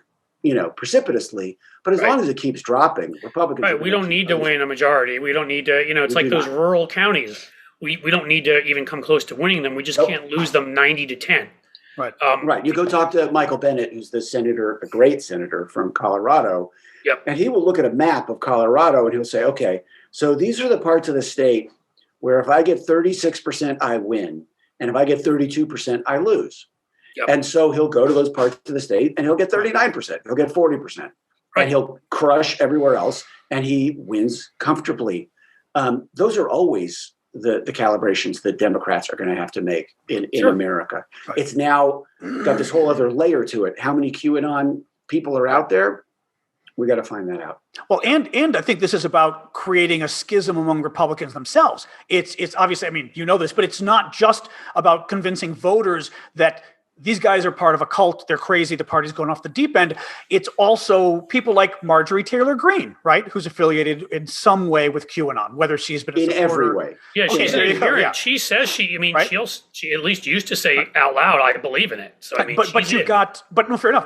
precipitously, but as long as it keeps dropping, Republicans. Right. We don't need to win a majority. We don't need to, it's like those rural counties. We don't need to even come close to winning them. We just can't lose them 90-10. Right. Right. You go talk to Michael Bennet, who's the great senator from Colorado. Yep. And he will look at a map of Colorado and he'll say, okay, so these are the parts of the state where if I get 36%, I win. And if I get 32%, I lose. Yep. And so he'll go to those parts of the state and he'll get 39%. He'll get 40%. And he'll crush everywhere else. And he wins comfortably. Those are always the calibrations that Democrats are going to have to make in America. Right. It's now got this whole other layer to it. How many QAnon people are out there? We got to find that out. Well, and I think this is about creating a schism among Republicans themselves. It's obviously, this, but it's not just about convincing voters that these guys are part of a cult. They're crazy. The party's going off the deep end. It's also people like Marjorie Taylor Greene, right? Who's affiliated in some way with QAnon, whether she's been in every way. Yeah, she's an adherent. She says she at least used to say out loud, I believe in it. So fair enough.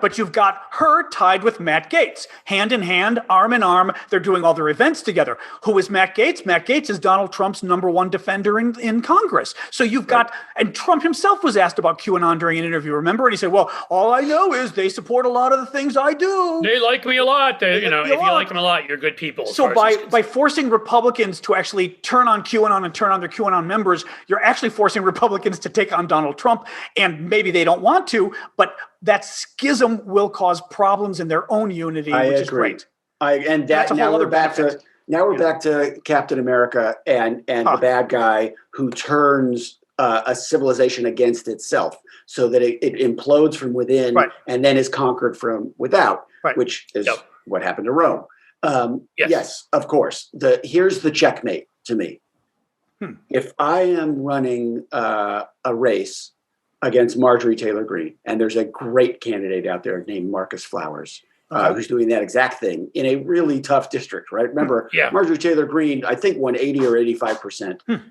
But you've got her tied with Matt Gaetz, hand in hand, arm in arm. They're doing all their events together. Who is Matt Gaetz? Matt Gaetz is Donald Trump's #1 defender in Congress. So you've got, and Trump himself was asked about QAnon during an interview. Remember? And he said, well, all I know is they support a lot of the things I do. They like me a lot. If you like them a lot, you're good people. So by forcing Republicans to actually turn on QAnon and turn on their QAnon members, you're actually forcing Republicans to take on Donald Trump. And maybe they don't want to, but that schism will cause problems in their own unity, which is great. Now we're back to Captain America and the bad guy who turns a civilization against itself so that it implodes from within and then is conquered from without, which is what happened to Rome. Yes, of course. Here's the checkmate to me. If I am running a race against Marjorie Taylor Greene, and there's a great candidate out there named Marcus Flowers, who's doing that exact thing in a really tough district, right? Remember, Marjorie Taylor Greene, I think, won 80 or 85%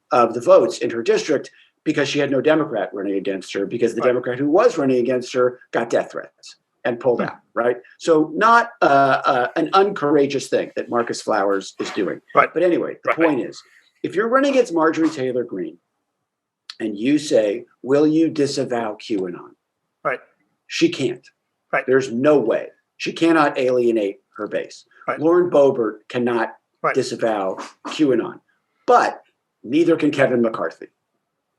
of the votes in her district because she had no Democrat running against her, because the Democrat who was running against her got death threats and pulled out, right? So not an uncourageous thing that Marcus Flowers is doing. Right. But anyway, the point is, if you're running against Marjorie Taylor Greene and you say, will you disavow QAnon? Right. She can't. Right. There's no way. She cannot alienate her base. Right. Lauren Boebert cannot disavow QAnon. But neither can Kevin McCarthy.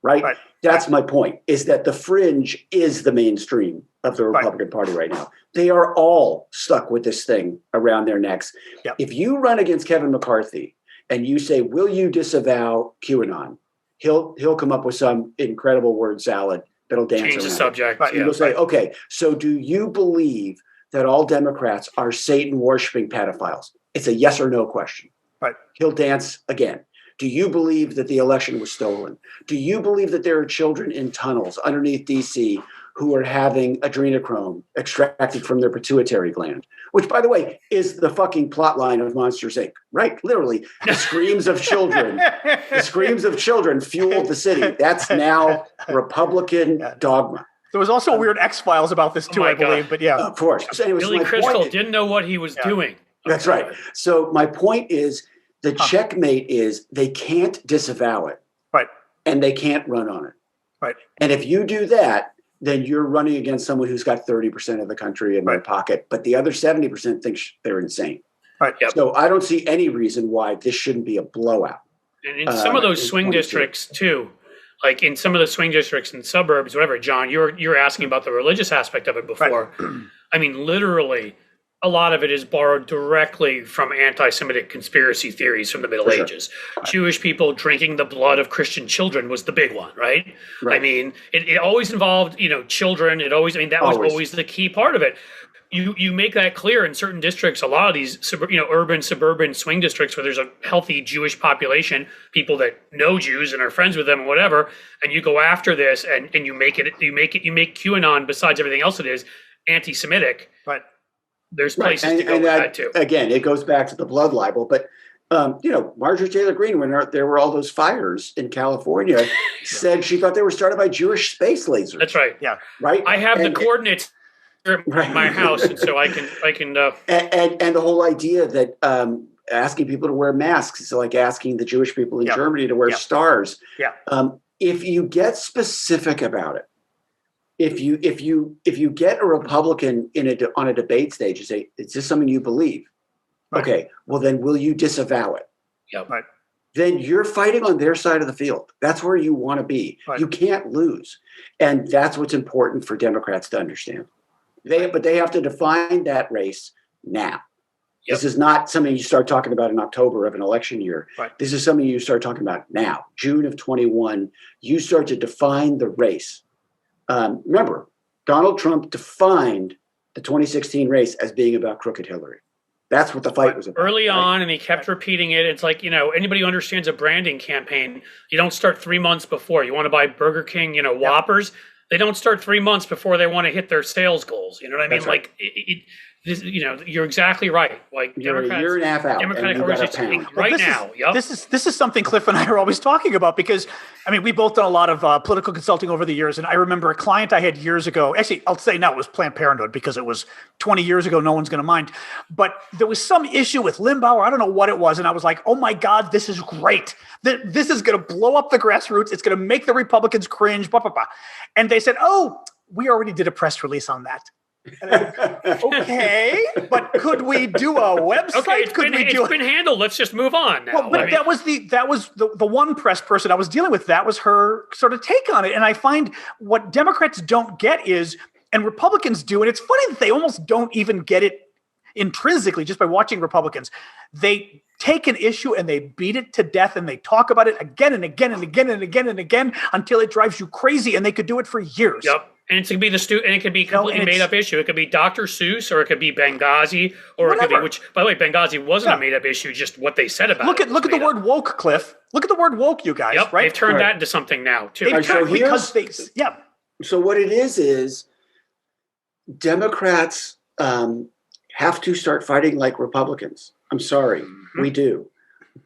Right? That's my point, is that the fringe is the mainstream of the Republican Party right now. They are all stuck with this thing around their necks. Yep. If you run against Kevin McCarthy and you say, will you disavow QAnon? He'll come up with some incredible word salad that'll dance around. Change the subject. He'll say, okay, so do you believe that all Democrats are Satan worshiping pedophiles? It's a yes or no question. Right. He'll dance again. Do you believe that the election was stolen? Do you believe that there are children in tunnels underneath DC who are having adrenochrome extracted from their pituitary gland, which, by the way, is the fucking plot line of Monsters, Inc., right? Literally, the screams of children fueled the city. That's now Republican dogma. There was also a weird X-Files about this too, I believe, but yeah. Of course. So anyways, Billy Crystal didn't know what he was doing. That's right. So my point is the checkmate is they can't disavow it. Right. And they can't run on it. Right. And if you do that, then you're running against someone who's got 30% of the country in their pocket, but the other 70% thinks they're insane. Right. Yep. So I don't see any reason why this shouldn't be a blowout. And in some of those swing districts too, like in some of the swing districts and suburbs, whatever, John, you were asking about the religious aspect of it before. Right. I mean, literally, a lot of it is borrowed directly from anti-Semitic conspiracy theories from the Middle Ages. Right. Jewish people drinking the blood of Christian children was the big one, right? I mean, it always involved, children. That was always the key part of it. You make that clear in certain districts. A lot of these, urban, suburban swing districts where there's a healthy Jewish population, people that know Jews and are friends with them, whatever. And you go after this, and you make QAnon, besides everything else it is, anti-Semitic. Right. There's places to go with that too. Again, it goes back to the blood libel, but Marjorie Taylor Greene, when there were all those fires in California, said she thought they were started by Jewish space lasers. That's right. Yeah. Right. I have the coordinates at my house, and so I can. And the whole idea that asking people to wear masks is like asking the Jewish people in Germany to wear stars. Yeah. If you get specific about it. If you get a Republican on a debate stage and say, "Is this something you believe?" Right. Okay, well then, will you disavow it? Yep. Right. Then you're fighting on their side of the field. That's where you want to be. Right. You can't lose, and that's what's important for Democrats to understand. But they have to define that race now. Yep. This is not something you start talking about in October of an election year. Right. This is something you start talking about now, June of 21. You start to define the race. Remember, Donald Trump defined the 2016 race as being about crooked Hillary. That's what the fight was about. Early on, and he kept repeating it. It's like, anybody who understands a branding campaign, you don't start 3 months before. You want to buy Burger King, Whoppers. They don't start 3 months before they want to hit their sales goals. You know what I mean? That's right. Like, you're exactly right. Like you're a year and a half out. Democratic organizations now. Yep. This is something Cliff and I are always talking about because, we both done a lot of political consulting over the years. And I remember a client I had years ago. Actually, I'll say now it was Planned Parenthood because it was 20 years ago. No one's going to mind. But there was some issue with Limbaugh. I don't know what it was. And I was like, oh my God, this is great. This is going to blow up the grassroots. It's going to make the Republicans cringe. Blah, blah, blah. And they said, oh, we already did a press release on that. Okay, but could we do a website? Okay, it's been handled. Let's just move on now. Well, but that was the one press person I was dealing with. That was her sort of take on it. And I find what Democrats don't get is, and Republicans do, and it's funny that they almost don't even get it intrinsically just by watching Republicans. They take an issue and they beat it to death and they talk about it again and again and again and again and again until it drives you crazy, and they could do it for years. Yep. And it could be and it could be completely made up issue. It could be Dr. Seuss, or it could be Benghazi, or it could be, which, by the way, Benghazi wasn't a made up issue, just what they said about it. Look at the word woke, Cliff. Look at the word woke, you guys. Yep, right? They've turned that into something now too. So what it is Democrats have to start fighting like Republicans. I'm sorry, we do,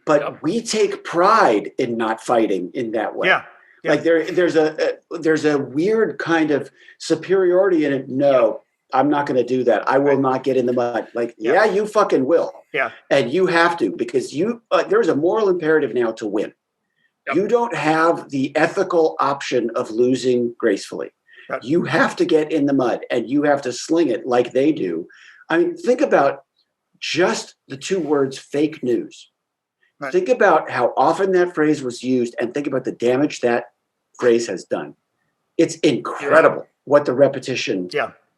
but we take pride in not fighting in that way. Yeah. Yeah. Like there's a weird kind of superiority in it. No, I'm not going to do that. I will not get in the mud. Like, you fucking will. Yeah. And you have to, because there's a moral imperative now to win. Yep. You don't have the ethical option of losing gracefully. Yep. You have to get in the mud and you have to sling it like they do. Think about just the two words fake news. Right. Think about how often that phrase was used and think about the damage that phrase has done. It's incredible what the repetition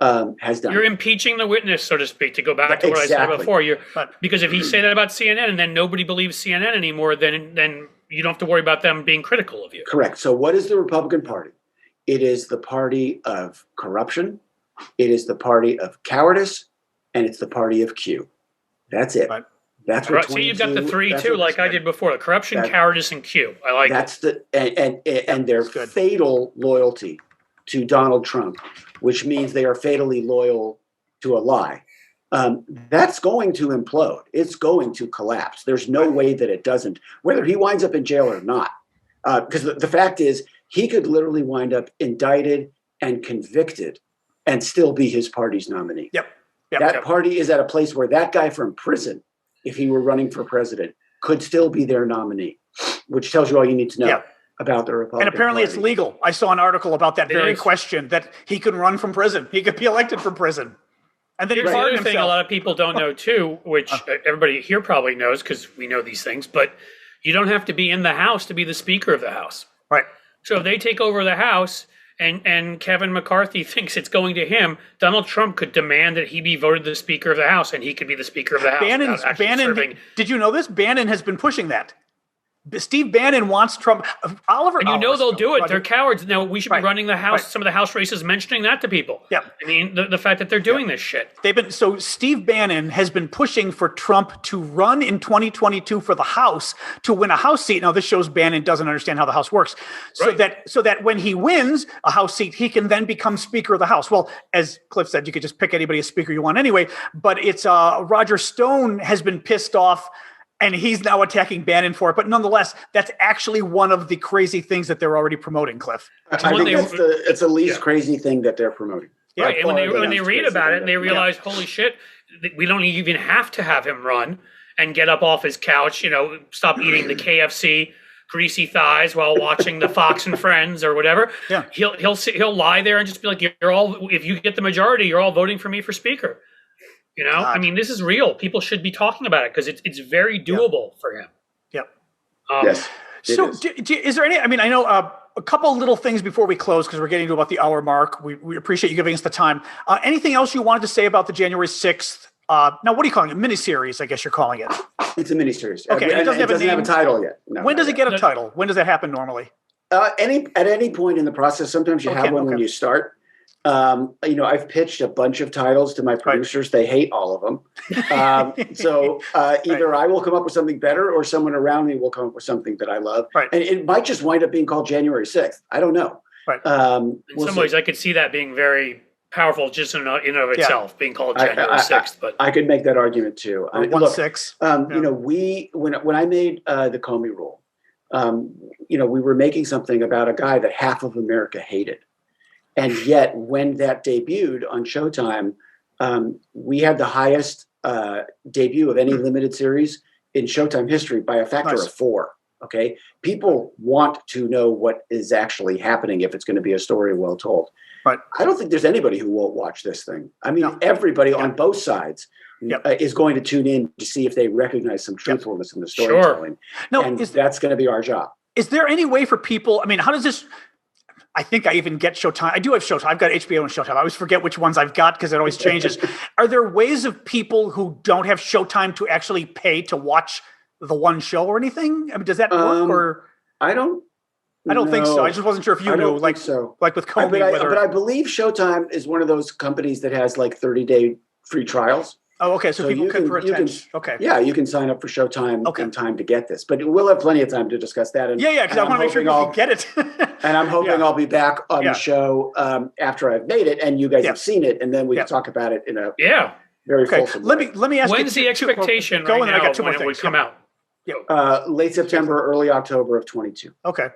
has done. You're impeaching the witness, so to speak, to go back to what I said before. Because if you say that about CNN and then nobody believes CNN anymore, then you don't have to worry about them being critical of you. Correct. So what is the Republican Party? It is the party of corruption. It is the party of cowardice. And it's the party of Q. That's it. Right. That's what. So you've got the three too, like I did before: the corruption, cowardice, and Q. I like that's it. And their fatal loyalty to Donald Trump, which means they are fatally loyal to a lie, that's going to implode. It's going to collapse. There's no way that it doesn't, whether he winds up in jail or not. Because the fact is, he could literally wind up indicted and convicted and still be his party's nominee. That party is at a place where that guy from prison, if he were running for president, could still be their nominee, which tells you all you need to know about the Republican And apparently Party. It's legal. I saw an article about that very question, that he could run from prison. He could be elected from prison. And then here's the other thing a lot of people don't know too, which everybody here probably knows because we know these things, but you don't have to be in the House to be the Speaker of the House. Right. So if they take over the House and Kevin McCarthy thinks it's going to him, Donald Trump could demand that he be voted the Speaker of the House, and he could be the Speaker of the House. Bannon, did you know this? Bannon has been pushing that. Steve Bannon wants Trump. And they'll do it. They're cowards. Now, we should be running the House, some of the House races, mentioning that to people. Yeah. I mean, the fact that they're doing this shit. So Steve Bannon has been pushing for Trump to run in 2022 for the House to win a House seat. Now, this shows Bannon doesn't understand how the House works. So that when he wins a House seat, he can then become Speaker of the House. Well, as Cliff said, you could just pick anybody as Speaker you want anyway. But it's Roger Stone has been pissed off, and he's now attacking Bannon for it. But nonetheless, that's actually one of the crazy things that they're already promoting, Cliff. I think it's the least crazy thing that they're promoting. Yeah, right. And when they read about it, they realize, holy shit, we don't even have to have him run and get up off his couch, stop eating the KFC greasy thighs while watching the Fox and Friends or whatever. Yeah. He'll lie there and just be like, if you get the majority, you're all voting for me for Speaker. I mean, this is real. People should be talking about it because it's very doable for him. Yep. Yes. So is there any, I know a couple of little things before we close, because we're getting to about the hour mark. We appreciate you giving us the time. Anything else you wanted to say about the January 6th? Now, what are you calling it? Miniseries, I guess you're calling it. It's a miniseries. Okay. It doesn't have a title yet. No, when does it get a title? When does that happen normally? At any point in the process. Sometimes you have one when you start. I've pitched a bunch of titles to my producers. They hate all of them. So either I will come up with something better, or someone around me will come up with something that I love. Right. And it might just wind up being called January 6th. I don't know. Right. In some ways, I could see that being very powerful just in and of itself, being called January 6th. But I could make that argument too. 1/6. When I made the Comey Rule, we were making something about a guy that half of America hated. And yet, when that debuted on Showtime, we had the highest debut of any limited series in Showtime history by a factor of 4. Okay, people want to know what is actually happening if it's going to be a story well told. Right. I don't think there's anybody who won't watch this thing. I mean, everybody on both sides is going to tune in to see if they recognize some truthfulness in the storytelling. And that's going to be our job. Is there any way for people? How does this? I think I even get Showtime. I do have Showtime. I've got HBO and Showtime. I always forget which ones I've got because it always changes. Are there ways of people who don't have Showtime to actually pay to watch the one show or anything? Does that work? Or I don't think so. I just wasn't sure if you knew. Like with Comey. But I believe Showtime is one of those companies that has like 30-day free trials. Oh, okay. So people can okay. Yeah, you can sign up for Showtime in time to get this. But we'll have plenty of time to discuss that. And, because I want to make sure you can get it. And I'm hoping I'll be back on the show after I've made it and you guys have seen it, and then we can talk about it in a very fulsome way. Let me ask you. When's the expectation right now I got 2 more things. Would come out? Late September, early October of 22. Okay.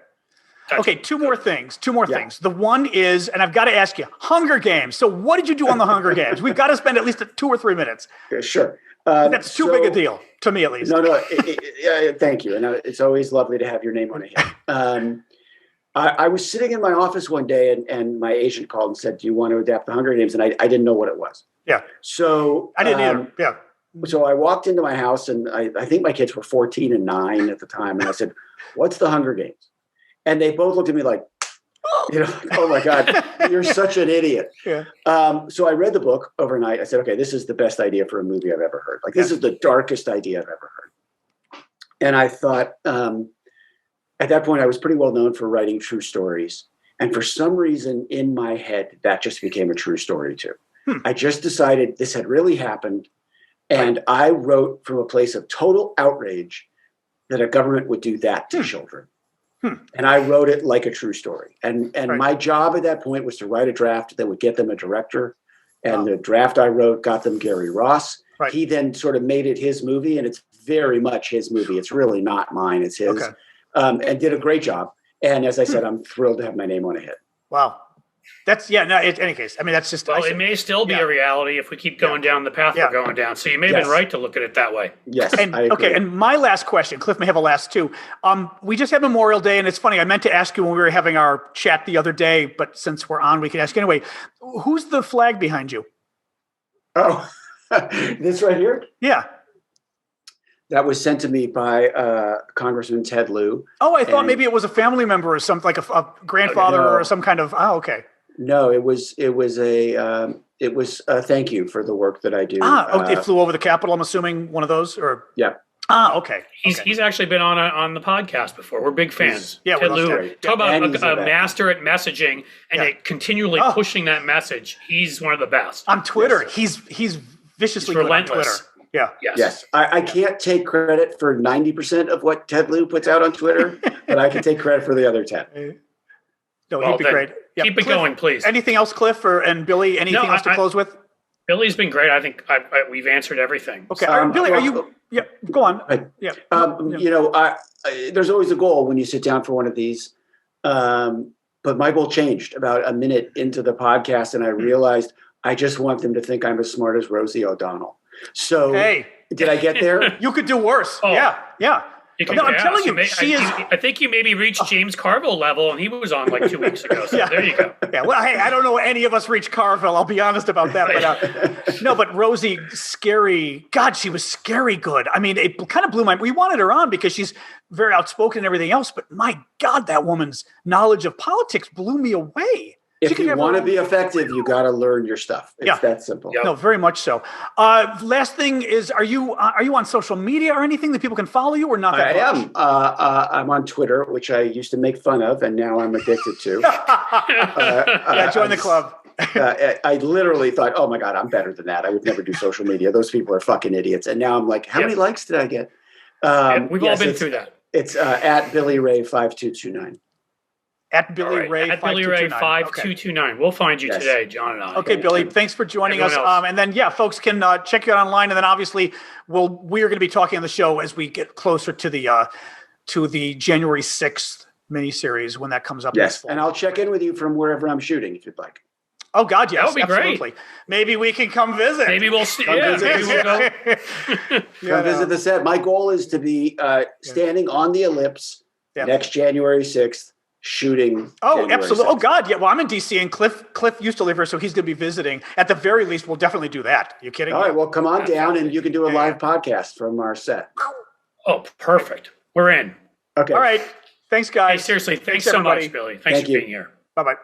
Okay, two more things. The one is, and I've got to ask you, Hunger Games. So what did you do on the Hunger Games? We've got to spend at least 2 or 3 minutes. Yeah, sure. That's too big a deal, to me at least. No, thank you. And it's always lovely to have your name on it. I was sitting in my office one day and my agent called and said, do you want to adapt the Hunger Games? And I didn't know what it was. Yeah. So I didn't either. Yeah. So I walked into my house and I think my kids were 14 and 9 at the time. And I said, what's the Hunger Games? And they both looked at me like, oh my God, you're such an idiot. Yeah. So I read the book overnight. I said, okay, this is the best idea for a movie I've ever heard. Like, this is the darkest idea I've ever heard. And I thought, at that point, I was pretty well known for writing true stories. And for some reason in my head, that just became a true story too. I just decided this had really happened. And I wrote from a place of total outrage that a government would do that to children. And I wrote it like a true story. And my job at that point was to write a draft that would get them a director. And the draft I wrote got them Gary Ross. Right. He then sort of made it his movie, and it's very much his movie. It's really not mine. It's his. Okay. And did a great job. And as I said, I'm thrilled to have my name on a hit. Wow. That's in any case, I mean, that's just. Well, it may still be a reality if we keep going down the path we're going down. So you may have been right to look at it that way. Yes. And, I agree. okay. And my last question, Cliff may have a last too. We just had Memorial Day, and it's funny. I meant to ask you when we were having our chat the other day, but since we're on, we can ask you anyway. Who's the flag behind you? Oh, this right here? Yeah. That was sent to me by Congressman Ted Lieu. Oh, I thought maybe it was a family member or something, like a grandfather or some kind of. Oh, okay. No, it was a thank you for the work that I do. It flew over the Capitol. I'm assuming one of those, or yeah. Okay. He's actually been on the podcast before. We're big fans. Yeah, Ted Lieu. Talk about a master at messaging and continually pushing that message. He's one of the best on Twitter. Yes. He's viciously good on Twitter. Yeah. Yes. I can't take credit for 90% of what Ted Lieu puts out on Twitter, but I can take credit for the other 10. No, he'd be great. Yeah. Keep it going, please. Anything else, Cliff and Billy? Anything else to close with? Billy's been great. I think we've answered everything. Okay, Billy, are you? Yeah, go on. Yeah. You know, there's always a goal when you sit down for one of these. But my goal changed about a minute into the podcast, and I realized I just want them to think I'm as smart as Rosie O'Donnell. So, did I get there? You could do worse. Oh. Yeah. I'm telling you, I think you maybe reached James Carville level, and he was on like 2 weeks ago. So there you go. Yeah. Well, hey, I don't know any of us reached Carville. I'll be honest about that. But no, but Rosie, scary. God, she was scary good. I mean, it kind of blew my. We wanted her on because she's very outspoken and everything else. But my God, that woman's knowledge of politics blew me away. If you want to be effective, you got to learn your stuff. It's that simple. Yep. No, very much so. Last thing is, are you on social media or anything that people can follow you, or not that much? I am. I'm on Twitter, which I used to make fun of, and now I'm addicted to. Join the club. I literally thought, oh my God, I'm better than that. I would never do social media. Those people are fucking idiots. And now I'm like, how many likes did I get? We've all been through that. It's at Billy Ray 5229. At Billy Ray, at Billy Ray 5229. We'll find you today, John and I. Okay, Billy, thanks for joining us. And then, folks can check you out online. And then, obviously, we are going to be talking on the show as we get closer to the January 6th miniseries when that comes up. Yes, and I'll check in with you from wherever I'm shooting if you'd like. Oh God, yes, that would be absolutely. Great. Maybe we can come visit. Maybe we'll see. Maybe we'll go. Come visit the set. My goal is to be standing on the ellipse next January 6th. Shooting. Oh, absolutely. 6th. Oh, God. Yeah. Well, I'm in DC, and Cliff used to live here, so he's going to be visiting. At the very least, we'll definitely do that. Are you kidding? All right. Well, come on down, and you can do a live podcast from our set. Oh, perfect. We're in. Okay. All right. Thanks, guys. Hey, seriously, thanks so much, Billy. Thanks for being here. Bye-bye.